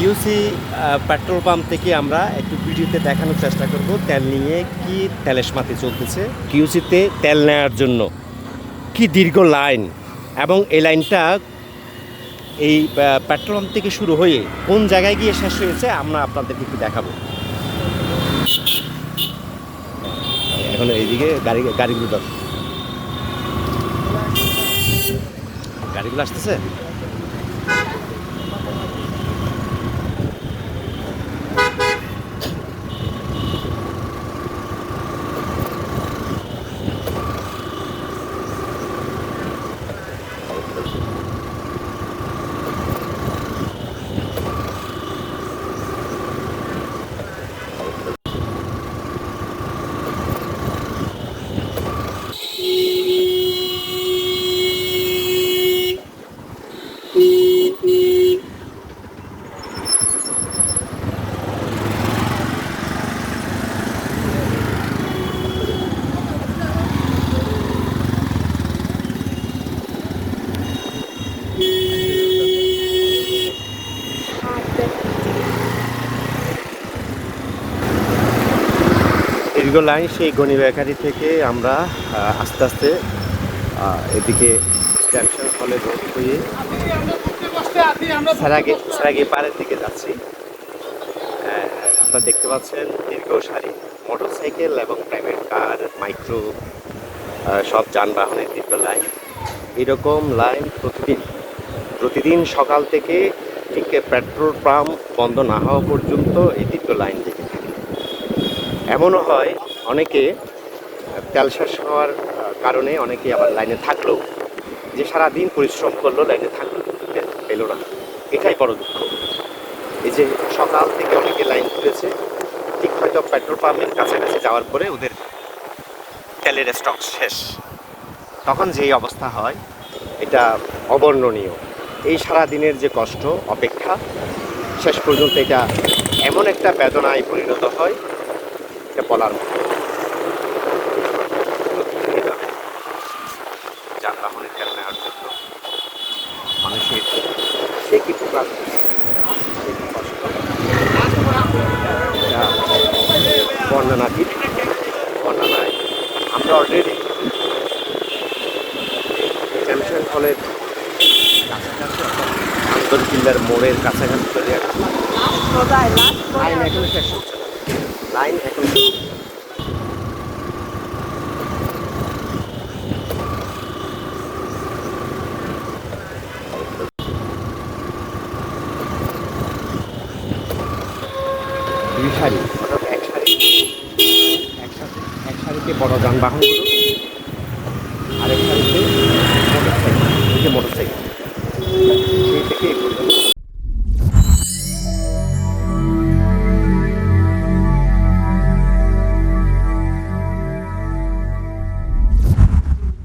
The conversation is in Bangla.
কিউসি পেট্রোল পাম্প থেকে আমরা একটু ভিডিওতে দেখানোর চেষ্টা করব তেল নিয়ে কি তেলেশমাতি চলতেছে। কিউসিতে তেল নেওয়ার জন্য কি দীর্ঘ লাইন, এবং এই লাইনটা এই পেট্রোল পাম্প থেকে শুরু হয়ে কোন জায়গায় গিয়ে শেষ হয়েছে আমরা আপনাদেরকে একটু দেখাবো। এখন এইদিকে গাড়িগুলো আসতেছে। দীর্ঘ লাইন সেই গনি বেকারি থেকে আমরা আস্তে আস্তে এদিকে জাংশন হলে রোড হয়ে সারাগে পাড়ের দিকে যাচ্ছি। আপনারা দেখতে পাচ্ছেন দীর্ঘ সারি মোটরসাইকেল এবং প্রাইভেট কার, মাইক্রো সব যানবাহনের দীর্ঘ লাইন। এরকম লাইন প্রতিদিন সকাল থেকে ঠিক পেট্রোল পাম্প বন্ধ না হওয়া পর্যন্ত এই দীর্ঘ লাইন লেগে থাকে। এমনও হয় অনেকে তেল শেষ হওয়ার কারণে অনেকে আবার লাইনে থাকলো, যে সারাদিন পরিশ্রম করলো লাইনে থাকলো কিন্তু পেলো না। এটাই বড় দুঃখ। এই যে সকাল থেকে অনেকে লাইন তুলেছে, ঠিক হয়তো পেট্রোল পাম্পের কাছাকাছি যাওয়ার পরে ওদের তেলের স্টক শেষ, তখন যেই অবস্থা হয় এটা অবর্ণনীয়। এই সারাদিনের যে কষ্ট অপেক্ষা, শেষ পর্যন্ত এটা এমন একটা বেদনায় পরিণত হয় এটা বলার মতো। যানবাহনের তেল নেওয়ার জন্য মানুষের সে কিছু কষ্ট বর্ণনাতীত বর্ণনায় আমরা অলরেডি জ্যামশন হলের কাছাকাছি আন্দরকিল্লার মোড়ের কাছাকাছি চলে আসছি। লাইন এখন শেষ হচ্ছে, লাইন এখন দুই সারি, অর্থাৎ এক সারিতে বড় যানবাহনগুলো, আরেক সারিতে মোটরসাইকেল, সেই থেকে